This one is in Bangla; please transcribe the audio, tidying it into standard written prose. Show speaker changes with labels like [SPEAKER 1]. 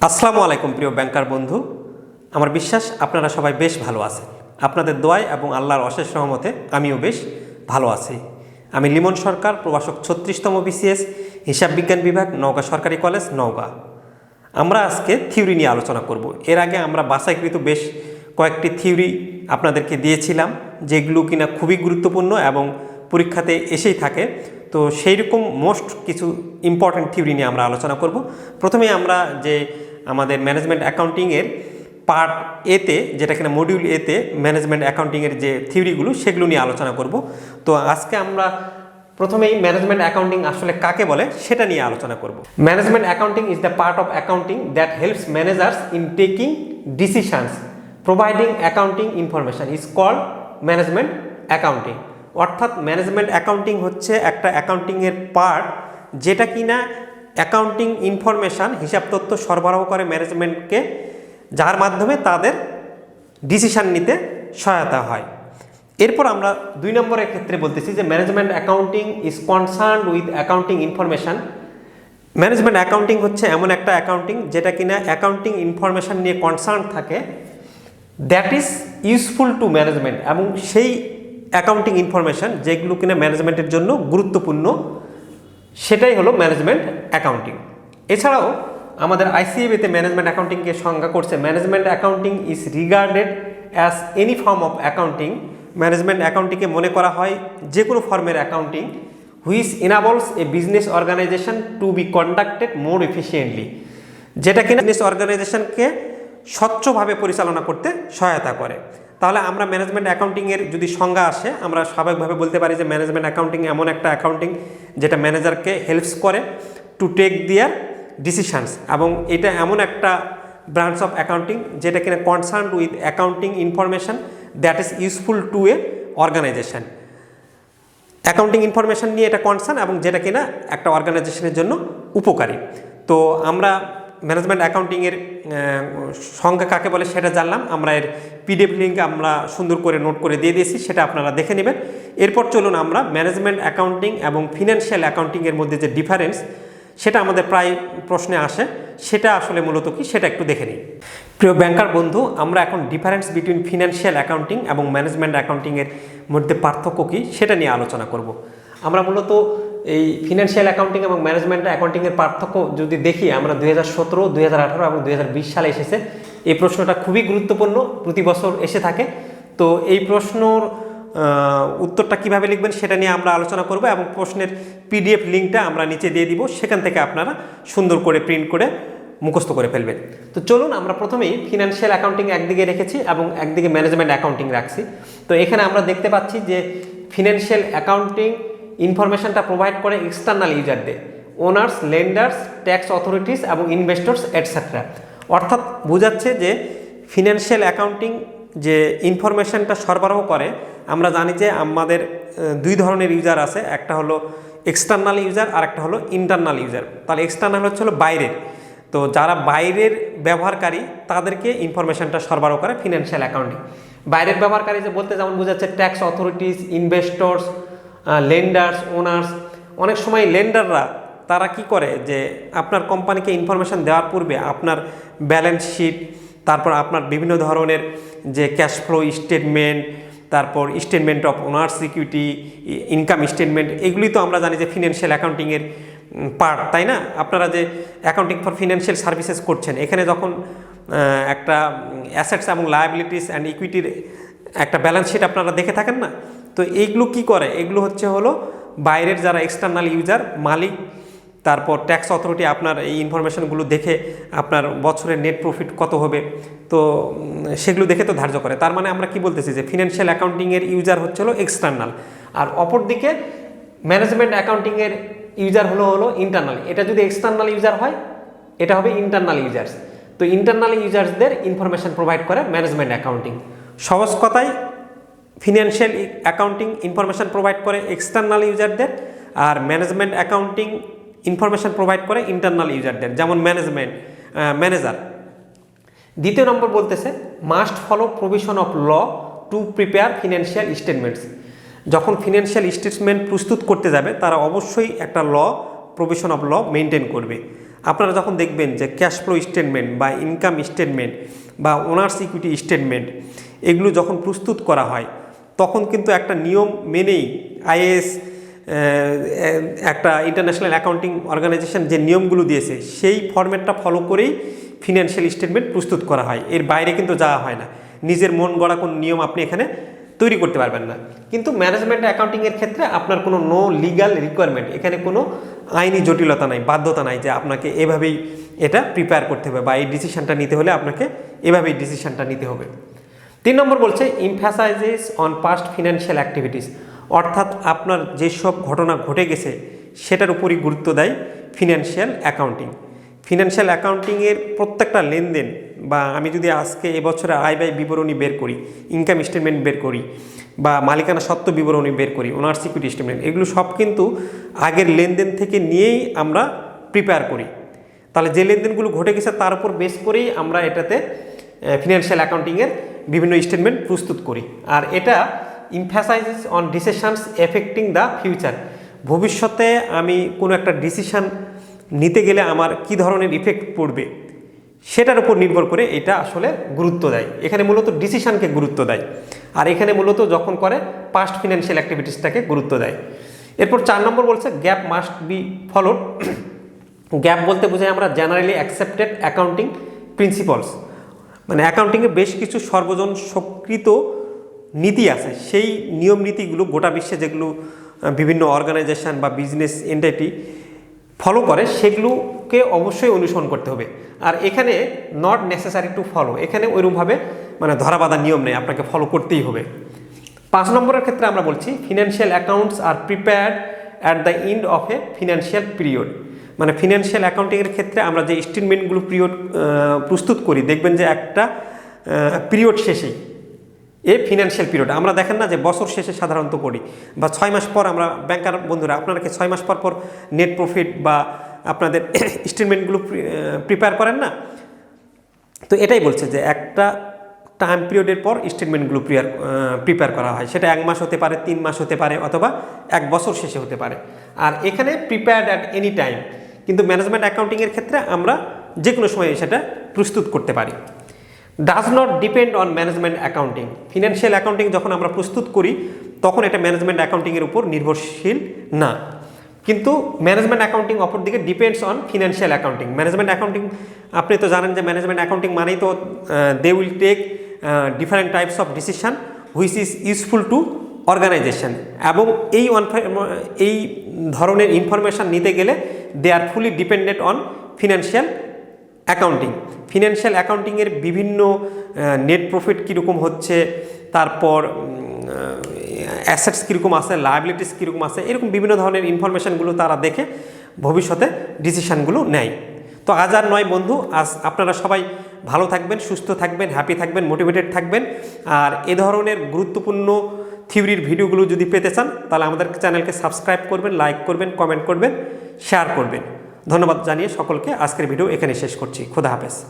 [SPEAKER 1] আসসালামু আলাইকুম প্রিয় ব্যাংকার বন্ধু। আমার বিশ্বাস আপনারা সবাই বেশ ভালো আছেন। আপনাদের দোয়ায় এবং আল্লাহর অশেষ রহমতে আমিও বেশ ভালো আছি। আমি লিমন সরকার, প্রভাষক 36তম BCS হিসাব বিজ্ঞান বিভাগ, নওগাঁ সরকারি কলেজ, নওগাঁ। আমরা আজকে থিওরি নিয়ে আলোচনা করব। এর আগে আমরা বাছাইকৃত বেশ কয়েকটি থিওরি আপনাদেরকে দিয়েছিলাম, যেগুলো কিনা খুবই গুরুত্বপূর্ণ এবং পরীক্ষাতে এসেই থাকে। তো সেই রকম মোস্ট কিছু ইম্পর্ট্যান্ট থিওরি নিয়ে আমরা আলোচনা করব। প্রথমে আমরা যে আমাদের ম্যানেজমেন্ট অ্যাকাউন্টিংয়ের পার্ট এতে, যেটা কিনা মডিউল এতে ম্যানেজমেন্ট অ্যাকাউন্টিংয়ের যে থিওরিগুলো সেগুলো নিয়ে আলোচনা করব। তো আজকে আমরা প্রথমেই ম্যানেজমেন্ট অ্যাকাউন্টিং আসলে কাকে বলে সেটা নিয়ে আলোচনা করব। Management accounting is the part of accounting that helps managers in taking decisions providing accounting information is called management accounting. অর্থাৎ ম্যানেজমেন্ট অ্যাকাউন্টিং হচ্ছে একটা অ্যাকাউন্টিংয়ের পার্ট, যেটা কিনা অ্যাকাউন্টিং ইনফরমেশান, হিসাব তথ্য সরবরাহ করে ম্যানেজমেন্টকে, যার মাধ্যমে তাদের ডিসিশান নিতে সহায়তা হয়। এরপর আমরা 2 নম্বরের ক্ষেত্রে বলতেছি যে management accounting is concerned with accounting information. Management accounting হচ্ছে এমন একটা অ্যাকাউন্টিং যেটা কিনা অ্যাকাউন্টিং ইনফরমেশান নিয়ে কনসার্ন থাকে, that is useful two management, এবং সেই অ্যাকাউন্টিং ইনফরমেশান যেগুলো কিনা ম্যানেজমেন্টের জন্য গুরুত্বপূর্ণ, সেটাই হলো ম্যানেজমেন্ট অ্যাকাউন্টিং। এছাড়াও আমাদের ICAB-তে ম্যানেজমেন্ট অ্যাকাউন্টিংকে সংজ্ঞা করছে, management accounting is regarded as any form of accounting. Management অ্যাকাউন্টিংকে মনে করা হয় যে কোনো ফর্মের accounting which enables a business organisation to be conducted more efficiently, যেটা কিনা বিজনেস অর্গানাইজেশনকে স্বচ্ছভাবে পরিচালনা করতে সহায়তা করে। তাহলে আমরা ম্যানেজমেন্ট অ্যাকাউন্টিংয়ের যদি সংজ্ঞা আসে, আমরা স্বাভাবিকভাবে বলতে পারি যে ম্যানেজমেন্ট অ্যাকাউন্টিং এমন একটা অ্যাকাউন্টিং যেটা ম্যানেজারকে হেল্পস করে টু টেক দেয়ার ডিসিশনস, এবং এটা এমন একটা ব্রাঞ্চ অফ অ্যাকাউন্টিং যেটা কিনা concerned with accounting information that is useful to a organization. Accounting information নিয়ে এটা কনসার্ন এবং যেটা কিনা একটা অর্গানাইজেশনের জন্য উপকারী। তো আমরা ম্যানেজমেন্ট অ্যাকাউন্টিংয়ের সংজ্ঞা কাকে বলে সেটা জানলাম। আমরা এর PDF লিঙ্ক আমরা সুন্দর করে নোট করে দিয়ে দিয়েছি, সেটা আপনারা দেখে নেবেন। এরপর চলুন আমরা ম্যানেজমেন্ট অ্যাকাউন্টিং এবং ফিনান্সিয়াল অ্যাকাউন্টিংয়ের মধ্যে যে ডিফারেন্স, সেটা আমাদের প্রায় প্রশ্নে আসে, সেটা আসলে মূলত কি সেটা একটু দেখে নিই। প্রিয় ব্যাংকার বন্ধু, আমরা এখন ডিফারেন্স বিটুইন ফিনান্সিয়াল অ্যাকাউন্টিং এবং ম্যানেজমেন্ট অ্যাকাউন্টিংয়ের মধ্যে পার্থক্য কী সেটা নিয়ে আলোচনা করব। আমরা মূলত এই ফিনান্সিয়াল অ্যাকাউন্টিং এবং ম্যানেজমেন্ট অ্যাকাউন্টিংয়ের পার্থক্য যদি দেখি, আমরা 2017, 2018 এবং 2020 সালে এসেছে। এই প্রশ্নটা খুবই গুরুত্বপূর্ণ, প্রতি বছর এসে থাকে। তো এই প্রশ্নর উত্তরটা কিভাবে লিখবেন সেটা নিয়ে আমরা আলোচনা করব, এবং প্রশ্নের PDF লিঙ্কটা আমরা নিচে দিয়ে দিব, সেখান থেকে আপনারা সুন্দর করে প্রিন্ট করে মুখস্থ করে ফেলবেন। তো চলুন আমরা প্রথমেই ফিনান্সিয়াল অ্যাকাউন্টিং একদিকে রেখেছি এবং একদিকে ম্যানেজমেন্ট অ্যাকাউন্টিং রাখছি। তো এখানে আমরা দেখতে পাচ্ছি যে ফিনান্সিয়াল অ্যাকাউন্টিং ইনফরমেশনটা প্রোভাইড করে এক্সটার্নাল ইউজারদের, ওনার্স, লেন্ডার্স, ট্যাক্স অথরিটিস এবং ইনভেস্টর্স এটসেট্রা। অর্থাৎ বোঝাচ্ছে যে ফিনান্সিয়াল অ্যাকাউন্টিং যে ইনফরমেশনটা সরবরাহ করে, আমরা জানি যে আমাদের 2 ধরনের ইউজার আছে, একটা হলো এক্সটার্নাল ইউজার আর একটা হলো ইন্টারনাল ইউজার। তাহলে এক্সটার্নাল হলো বাইরের, তো যারা বাইরের ব্যবহারকারী তাদেরকে ইনফরমেশনটা সরবরাহ করে ফিনান্সিয়াল অ্যাকাউন্টিং। বাইরের ব্যবহারকারী যে বলতে যেমন বোঝাচ্ছে ট্যাক্স অথরিটিস, ইনভেস্টর্স, লেন্ডার্স, ওনার্স। অনেক সময় লেন্ডাররা তারা কি করে যে আপনার কোম্পানিকে ইনফরমেশন দেওয়ার পূর্বে আপনার ব্যালেন্স শিট, তারপর আপনার বিভিন্ন ধরনের যে ক্যাশ ফ্লো স্টেটমেন্ট, তারপর statement of owners equity, income statement, এগুলি তো আমরা জানি যে ফিনান্সিয়াল অ্যাকাউন্টিংয়ের পার্ট, তাই না? আপনারা যে অ্যাকাউন্টিং ফর ফিনান্সিয়াল সার্ভিসেস করছেন, এখানে যখন একটা অ্যাসেটস এবং লায়াবিলিটিস অ্যান্ড ইকুইটির একটা ব্যালেন্স শিট আপনারা দেখে থাকেন না, তো এইগুলো কি করে, এগুলো হলো বাইরের যারা এক্সটার্নাল ইউজার, মালিক, তারপর ট্যাক্স অথরিটি আপনার এই ইনফরমেশনগুলো দেখে আপনার বছরের নেট প্রফিট কত হবে, তো সেগুলো দেখে তো ধার্য করে। তার মানে আমরা কি বলতেছি যে ফিনান্সিয়াল অ্যাকাউন্টিংয়ের ইউজার হলো এক্সটার্নাল, আর অপরদিকে ম্যানেজমেন্ট অ্যাকাউন্টিংয়ের ইউজার হলো ইন্টারনাল। এটা যদি এক্সটার্নাল ইউজার হয়, এটা হবে ইন্টারনাল ইউজার্স। তো ইন্টারনাল ইউজার্সদের ইনফরমেশন প্রোভাইড করে ম্যানেজমেন্ট অ্যাকাউন্টিং। সহজ কথায় ফিনান্সিয়াল অ্যাকাউন্টিং ইনফরমেশন প্রোভাইড করে এক্সটার্নাল ইউজারদের, আর ম্যানেজমেন্ট অ্যাকাউন্টিং ইনফরমেশন প্রোভাইড করে ইন্টারনাল ইউজারদের, যেমন ম্যানেজার। দ্বিতীয় নম্বর বলতেছে must follow provision of law to prepare financial statements. যখন ফিনান্সিয়াল স্টেটমেন্ট প্রস্তুত করতে যাবে, তারা অবশ্যই একটা প্রভিশন অফ ল মেনটেন করবে। আপনারা যখন দেখবেন যে ক্যাশ ফ্লো স্টেটমেন্ট বা ইনকাম স্টেটমেন্ট বা ওনার্স ইকুইটি স্টেটমেন্ট এগুলো যখন প্রস্তুত করা হয় তখন কিন্তু একটা নিয়ম মেনেই আইএএস একটা ইন্টারন্যাশনাল অ্যাকাউন্টিং অর্গানাইজেশন যে নিয়মগুলো দিয়েছে সেই ফরম্যাটটা ফলো করেই ফিনান্সিয়াল স্টেটমেন্ট প্রস্তুত করা হয়, এর বাইরে কিন্তু যাওয়া হয় না। নিজের মন গড়া কোনো নিয়ম আপনি এখানে তৈরি করতে পারবেন না। কিন্তু ম্যানেজমেন্ট অ্যাকাউন্টিংয়ের ক্ষেত্রে আপনার কোনো নো লিগাল রিকোয়ারমেন্ট, এখানে কোনো আইনি জটিলতা নাই, বাধ্যতা নাই যে আপনাকে এভাবেই এটা প্রিপেয়ার করতে হবে বা এই ডিসিশনটা নিতে হলে আপনাকে এভাবেই ডিসিশনটা নিতে হবে। 3 নম্বর বলছে emphasises on past financial activities, অর্থাৎ আপনার যেসব ঘটনা ঘটে গেছে সেটার উপরই গুরুত্ব দেয় ফিনান্সিয়াল অ্যাকাউন্টিং। ফিনান্সিয়াল অ্যাকাউন্টিংয়ের প্রত্যেকটা লেনদেন বা আমি যদি আজকে এবছরে আয় ব্যয় বিবরণী বের করি, ইনকাম স্টেটমেন্ট বের করি বা মালিকানা সত্ত্ব বিবরণী বের করি, ওনার্স ইকুইটি স্টেটমেন্ট, এগুলো সব কিন্তু আগের লেনদেন থেকে নিয়েই আমরা প্রিপেয়ার করি। তাহলে যে লেনদেনগুলো ঘটে গেছে তার উপর বেস করেই আমরা এটাতে ফিনান্সিয়াল অ্যাকাউন্টিংয়ের বিভিন্ন স্টেটমেন্ট প্রস্তুত করি। আর এটা emphasises on decisions affecting the future, ভবিষ্যতে আমি কোনো একটা ডিসিশন নিতে গেলে আমার কি ধরনের ইফেক্ট পড়বে সেটার উপর নির্ভর করে এটা আসলে গুরুত্ব দেয়। এখানে মূলত ডিসিশনকে গুরুত্ব দেয়, আর এখানে মূলত যখন করে পাস্ট ফিনান্সিয়াল অ্যাক্টিভিটিসটাকে গুরুত্ব দেয়। এরপর 4 নম্বর বলছে gap must be followed. Gap বলতে বোঝায় আমরা জেনারেলি অ্যাকসেপ্টেড অ্যাকাউন্টিং প্রিন্সিপালস, মানে অ্যাকাউন্টিংয়ে বেশ কিছু সর্বজন স্বীকৃত নীতি আছে, সেই নিয়ম নীতিগুলো গোটা বিশ্বে যেগুলো বিভিন্ন অর্গানাইজেশন বা বিজনেস এন্টিটি ফলো করে সেগুলোকে অবশ্যই অনুসরণ করতে হবে। আর এখানে নট নেসেসারি টু ফলো, এখানে ওইরকমভাবে মানে ধরাবাঁধা নিয়ম নেই, আপনাকে ফলো করতেই হবে। 5 নম্বরের ক্ষেত্রে আমরা বলছি financial accounts are prepared at the end of A financial period, মানে ফিনান্সিয়াল অ্যাকাউন্টিংয়ের ক্ষেত্রে আমরা যে স্টেটমেন্টগুলো প্রস্তুত করি দেখবেন যে একটা পিরিয়ড শেষেই ফিনান্সিয়াল পিরিয়ড আমরা দেখেন না যে বছর শেষে সাধারণত করি বা 6 মাস পর, আমরা ব্যাংকার বন্ধুরা আপনারা কি 6 মাস পর পর নেট প্রফিট বা আপনাদের স্টেটমেন্টগুলো প্রিপেয়ার করেন না? তো এটাই বলছে যে একটা টাইম পিরিয়ডের পর স্টেটমেন্টগুলো প্রিপেয়ার করা হয়, সেটা 1 মাস হতে পারে, 3 মাস হতে পারে, অথবা 1 বছর শেষে হতে পারে। আর এখানে প্রিপেয়ার্ড অ্যাট এনি টাইম, কিন্তু ম্যানেজমেন্ট অ্যাকাউন্টিংয়ের ক্ষেত্রে আমরা যে কোনো সময় সেটা প্রস্তুত করতে পারি। Does not depend on management accounting, financial accounting যখন আমরা প্রস্তুত করি তখন এটা ম্যানেজমেন্ট অ্যাকাউন্টিংয়ের উপর নির্ভরশীল না, কিন্তু ম্যানেজমেন্ট অ্যাকাউন্টিং অপরদিকে depends on financial accounting. Management accounting আপনি তো জানেন যে ম্যানেজমেন্ট অ্যাকাউন্টিং মানেই তো they will take different types of decision which is useful to organisation, এবং এই ধরনের ইনফরমেশান নিতে গেলে they are fully dependent on financial accounting. Financial অ্যাকাউন্টিংয়ের বিভিন্ন নেট প্রফিট কীরকম হচ্ছে, তারপর অ্যাসেটস কীরকম আছে, লায়াবিলিটিস কীরকম আছে, এরকম বিভিন্ন ধরনের ইনফরমেশানগুলো তারা দেখে ভবিষ্যতে ডিসিশানগুলো নেয়। তো আজ আর নয় বন্ধু, আজ আপনারা সবাই ভালো থাকবেন, সুস্থ থাকবেন, হ্যাপি থাকবেন, মোটিভেটেড থাকবেন। আর এ ধরনের গুরুত্বপূর্ণ থিওরির ভিডিওগুলো যদি পেতে চান তাহলে আমাদের চ্যানেলকে সাবস্ক্রাইব করবেন, লাইক করবেন, কমেন্ট করবেন, শেয়ার করবেন। ধন্যবাদ জানিয়ে সকলকে আজকের ভিডিও এখানে শেষ করছি। খোদা হাফেজ।